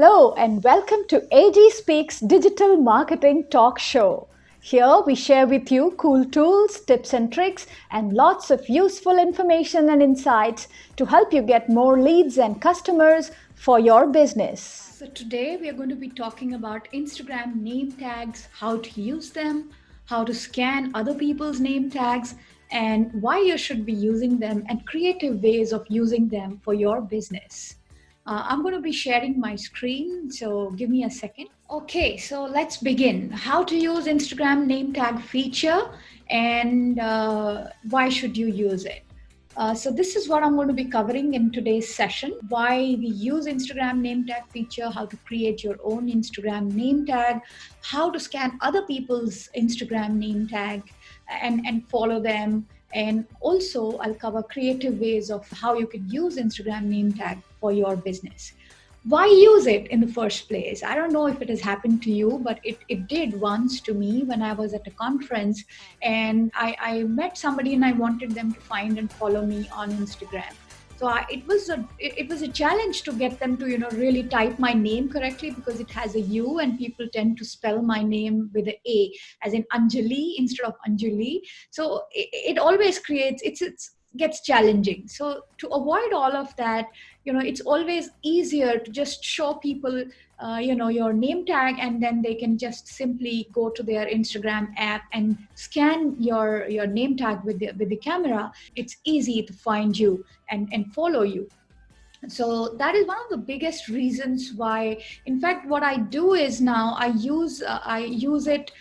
Hello and welcome to AG Speaks Digital Marketing Talk Show. Here we share with you cool tools, tips and tricks, and lots of useful information and insights to help you get more leads and customers for your business. So today we are going to be talking about Instagram name tags, how to use them, how to scan other people's name tags, and why you should be using them and creative ways of using them for your business. I'm going to be sharing my screen, so give me a second. Okay, so let's begin. How to use Instagram name tag feature and why should you use it? So this is what I'm going to be covering in today's session. Why we use Instagram name tag feature, how to create your own Instagram name tag, how to scan other people's Instagram name tag and follow them. And also I'll cover creative ways of how you can use Instagram name tag for your business. Why use it in the first place? I don't know if it has happened to you, but it did once to me when I was at a conference and I met somebody and I wanted them to find and follow me on Instagram. So it was a challenge to get them to really type my name correctly because it has a U and people tend to spell my name with an A, as in Anjali instead of Anjali. So it always creates it's gets challenging. So to avoid all of that, it's always easier to just show people your name tag, and then they can just simply go to their Instagram app and scan your name tag with the camera. It's easy to find you and follow you. So that is one of the biggest reasons why. In fact, what I do is now I use it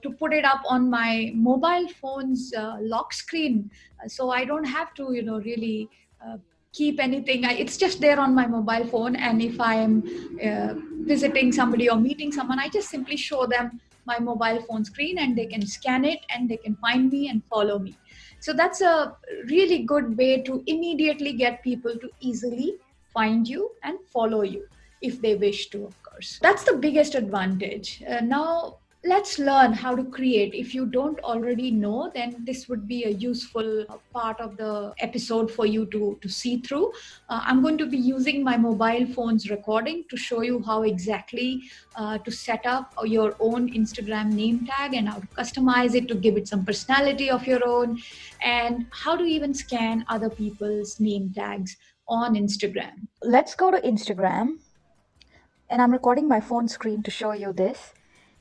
to put it up on my mobile phone's lock screen, so I don't have to really keep anything. It's just there on my mobile phone, and if I am visiting somebody or meeting someone, I just simply show them my mobile phone screen and they can scan it and they can find me and follow me. So that's a really good way to immediately get people to easily find you and follow you if they wish to, of course. That's the biggest advantage. Now let's learn how to create. If you don't already know, then this would be a useful part of the episode for you to see through. I'm going to be using my mobile phone's recording to show you how exactly to set up your own Instagram name tag and how to customize it to give it some personality of your own, and how to even scan other people's name tags on Instagram. Let's go to Instagram, and I'm recording my phone screen to show you this.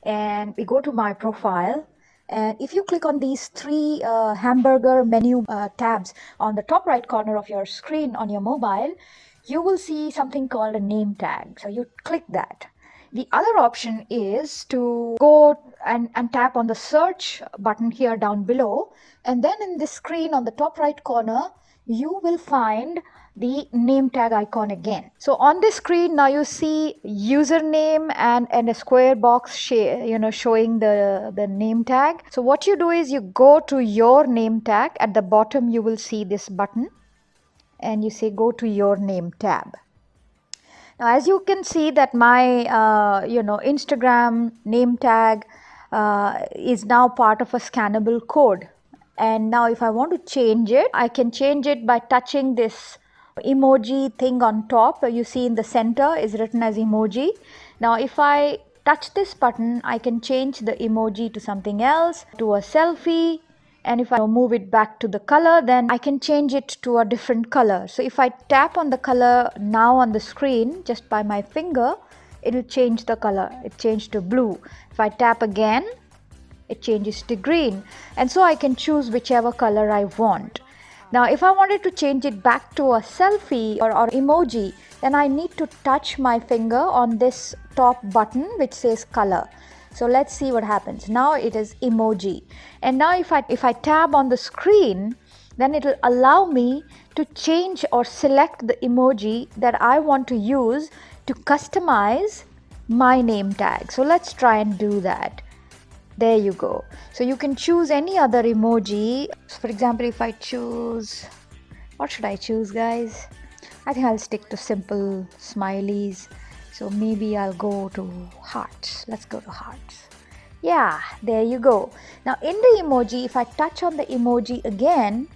And we go to my profile, and if you click on these three hamburger menu tabs on the top right corner of your screen on your mobile, you will see something called a name tag. So you click that. The other option is to go and tap on the search button here down below, and then in this screen on the top right corner you will find the name tag icon again. So on this screen now you see username and a square box showing the name tag. So what you do is you go to your name tag. At the bottom you will see this button and you say go to your name tab. Now as you can see that my Instagram name tag is now part of a scannable code. And now if I want to change it, I can change it by touching this emoji thing on top. You see in the center is written as emoji. Now if I touch this button, I can change the emoji to something else, to a selfie. And if I move it back to the color, then I can change it to a different color. So if I tap on the color now on the screen just by my finger, it will change the color. It changed to blue. If I tap again, it changes to green, and so I can choose whichever color I want. Now if I wanted to change it back to a selfie or emoji, then I need to touch my finger on this top button which says color. So let's see what happens. Now it is emoji, and now if I tab on the screen, then it will allow me to change or select the emoji that I want to use to customize my name tag. So let's try and do that. There you go. So you can choose any other emoji. For example, if I choose, what should I choose, guys? I think I'll stick to simple smileys. So maybe I'll go to hearts. Let's go to hearts. Yeah, there you go. Now in the emoji, if I touch on the emoji again,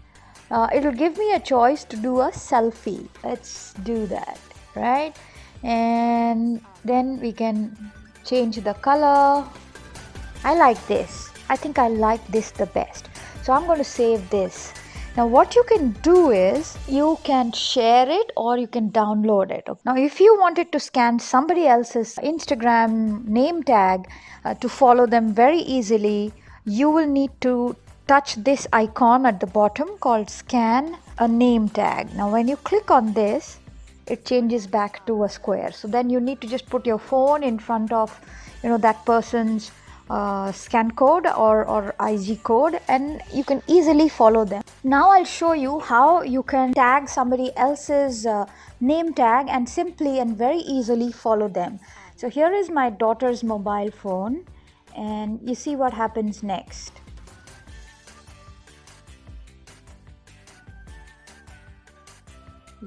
it will give me a choice to do a selfie. Let's do that, right? and then we can change the color. I like this. I think I like this the best. So I'm going to save this. Now what you can do is you can share it or you can download it. Now if you wanted to scan somebody else's Instagram name tag to follow them very easily, you will need to touch this icon at the bottom called scan a name tag. Now when you click on this, it changes back to a square. So then you need to just put your phone in front of that person's scan code or IG code, and you can easily follow them. Now I'll show you how you can tag somebody else's name tag and simply and very easily follow them. So here is my daughter's mobile phone, and you see what happens next.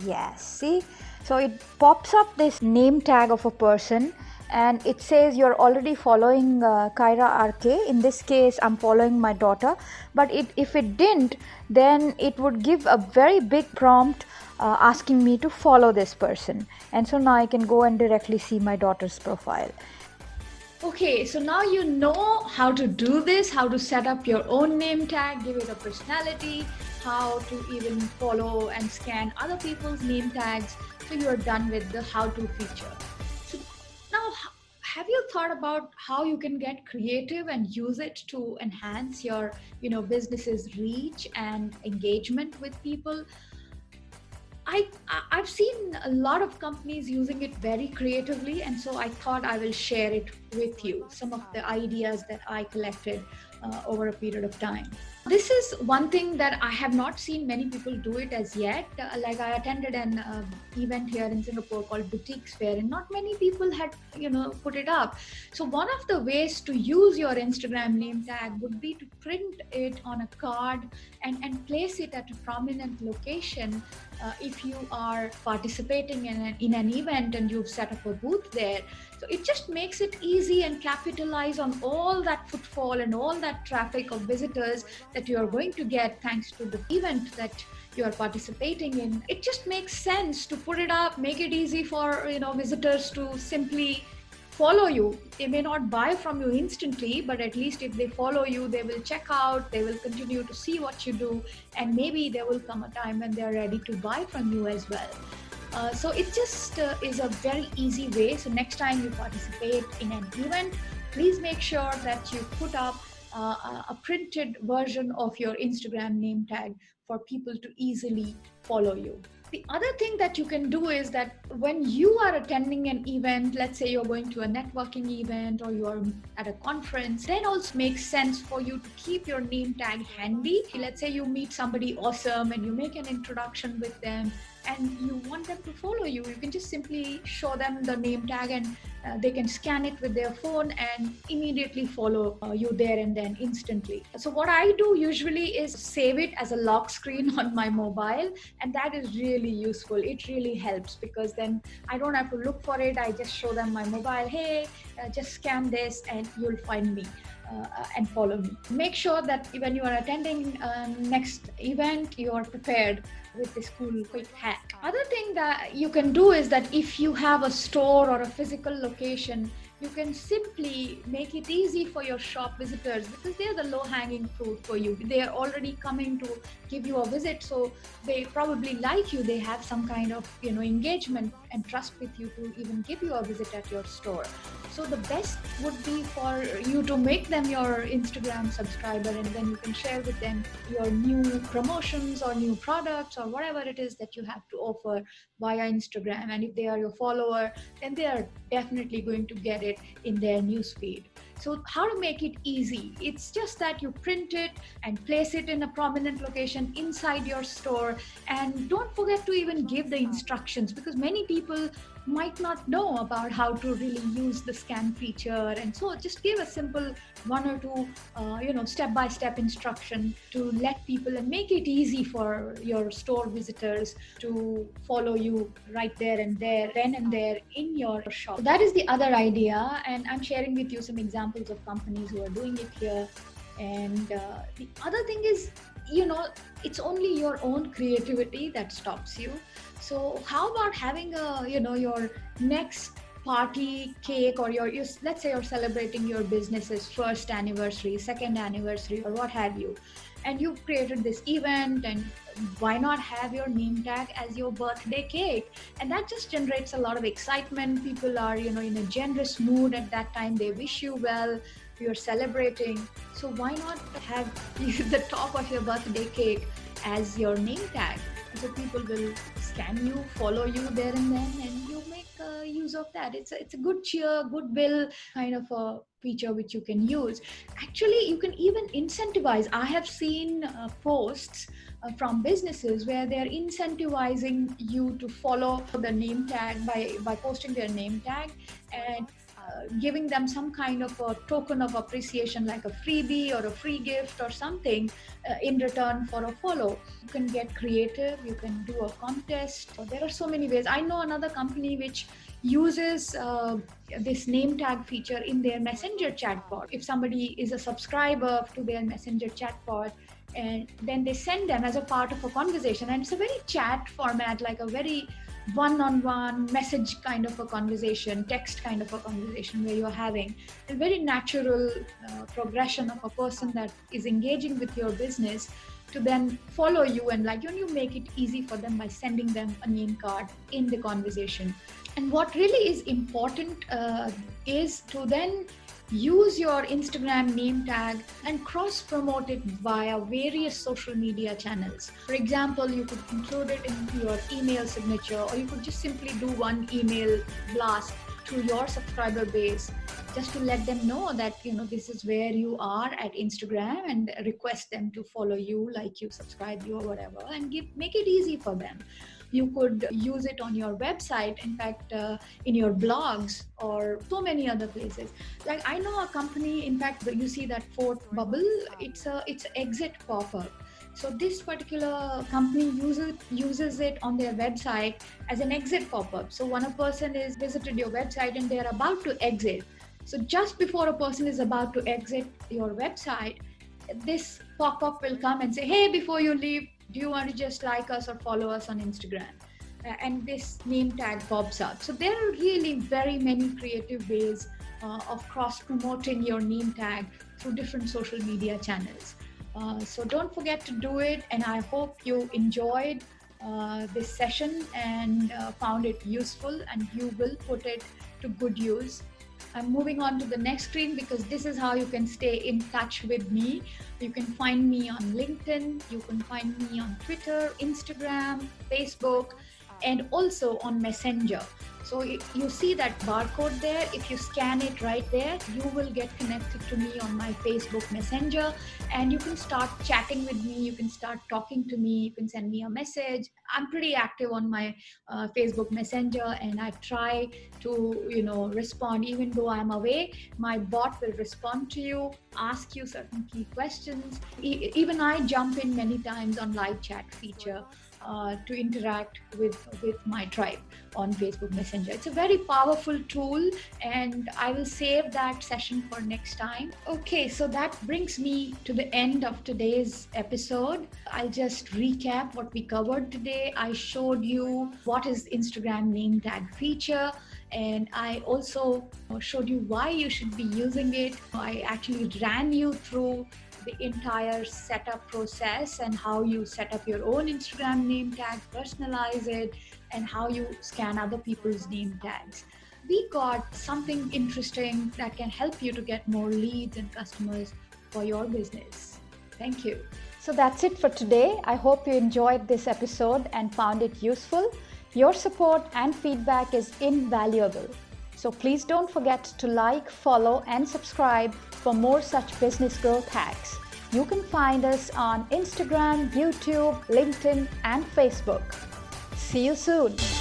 Yes, see, so it pops up this name tag of a person and it says you're already following Kyra RK. In this case, I'm following my daughter, but if it didn't, then it would give a very big prompt asking me to follow this person. And so now I can go and directly see my daughter's profile. Okay, so now you know how to do this, how to set up your own name tag, give it a personality, how to even follow and scan other people's name tags. So you are done with the how-to feature. So now, have you thought about how you can get creative and use it to enhance your, business's reach and engagement with people? I've seen a lot of companies using it very creatively, and so I thought I will share it with you, some of the ideas that I collected over a period of time. This is one thing that I have not seen many people do it as yet. Like I attended an event here in Singapore called Boutique Sphere, and not many people had, put it up. So one of the ways to use your Instagram name tag would be to print it on a card and place it at a prominent location. If you are participating in an event and you've set up a booth there, so it just makes it easy and capitalize on all that footfall and all that traffic of visitors that you are going to get thanks to the event that you are participating in. It just makes sense to put it up, make it easy for visitors to simply follow you. They may not buy from you instantly, but at least if they follow you, they will check out, they will continue to see what you do, and maybe there will come a time when they are ready to buy from you as well. So it just is a very easy way. So next time you participate in an event, please make sure that you put up a printed version of your Instagram name tag for people to easily follow you. The other thing that you can do is that when you are attending an event, let's say you're going to a networking event or you're at a conference, then also makes sense for you to keep your name tag handy. Let's say you meet somebody awesome and you make an introduction with them and you want them to follow you. You can just simply show them the name tag and they can scan it with their phone and immediately follow you there and then instantly. So what I do usually is save it as a lock screen on my mobile, and that is really useful. It really helps because then I don't have to look for it. I just show them my mobile, hey, just scan this and you'll find me. And follow me. Make sure that when you are attending next event, you are prepared with this cool quick hack. Other thing that you can do is that if you have a store or a physical location, you can simply make it easy for your shop visitors because they're the low-hanging fruit for you. They are already coming to give you a visit, so they probably like you. They have some kind of engagement and trust with you to even give you a visit at your store. So the best would be for you to make them your Instagram subscriber, and then you can share with them your new promotions or new products or whatever it is that you have to offer via Instagram. And if they are your follower, then they are definitely going to get it in their newsfeed. So how to make it easy? It's just that you print it and place it in a prominent location inside your store, and don't forget to even give the instructions because many people might not know about how to really use the scan feature, and so just give a simple one or two step-by-step instruction to let people and make it easy for your store visitors to follow you right there and there, then and there in your shop. So that is the other idea, and I'm sharing with you some examples of companies who are doing it here. And the other thing is, it's only your own creativity that stops you. So how about having a, your next party cake, or let's say you're celebrating your business's first anniversary, second anniversary, or what have you, and you've created this event, and why not have your name tag as your birthday cake? And that just generates a lot of excitement. People are, in a generous mood at that time. They wish you well. You're celebrating. So why not have the top of your birthday cake as your name tag? So people will scan you, follow you there and then, and you make use of that. It's a good cheer, goodwill kind of a feature which you can use. Actually, you can even incentivize. I have seen posts from businesses where they're incentivizing you to follow the name tag by posting their name tag, and giving them some kind of a token of appreciation, like a freebie or a free gift or something in return for a follow. You can get creative, you can do a contest. There are so many ways. I know another company which uses this name tag feature in their messenger chatbot. If somebody is a subscriber to their messenger chatbot, and then they send them as a part of a conversation, and it's a very chat format, like a very one-on-one message kind of a conversation, text kind of a conversation, where you're having a very natural progression of a person that is engaging with your business to then follow you, and you make it easy for them by sending them a name card in the conversation. And what really is important is to then use your Instagram name tag and cross promote it via various social media channels. For example, you could include it in your email signature, or you could just simply do one email blast to your subscriber base, just to let them know that this is where you are at Instagram, and request them to follow you, like you, subscribe you, or whatever, and make it easy for them. You could use it on your website, in fact, in your blogs, or so many other places. Like I know a company, in fact, you see that fourth bubble, it's exit pop-up. So this particular company uses it on their website as an exit pop-up. So when a person is visited your website and they're about to exit, so just before a person is about to exit your website, this pop-up will come and say, hey, before you leave, do you want to just like us or follow us on Instagram? And this name tag pops up. So there are really very many creative ways of cross-promoting your name tag through different social media channels. So don't forget to do it, and I hope you enjoyed this session and found it useful, and you will put it to good use. I'm moving on to the next screen, because this is how you can stay in touch with me. You can find me on LinkedIn, you can find me on Twitter, Instagram, Facebook, and also on Messenger. So you see that barcode there. If you scan it right there, you will get connected to me on my Facebook Messenger, and you can start chatting with me. You can start talking to me. You can send me a message. I'm pretty active on my Facebook Messenger, and I try to, respond. Even though I'm away, my bot will respond to you, ask you certain key questions. Even I jump in many times on live chat feature to interact with my tribe on Facebook Messenger. It's a very powerful tool, and I will save that session for next time. Okay, so that brings me to the end of today's episode. I'll just recap what we covered today. I showed you what is Instagram name tag feature, and I also showed you why you should be using it. I actually ran you through the entire setup process, and how you set up your own Instagram name tag, personalize it, and how you scan other people's name tags. We got something interesting that can help you to get more leads and customers for your business. Thank you. So that's it for today. I hope you enjoyed this episode and found it useful. Your support and feedback is invaluable. So please don't forget to like, follow, and subscribe for more such business growth hacks. You can find us on Instagram, YouTube, LinkedIn, and Facebook. See you soon.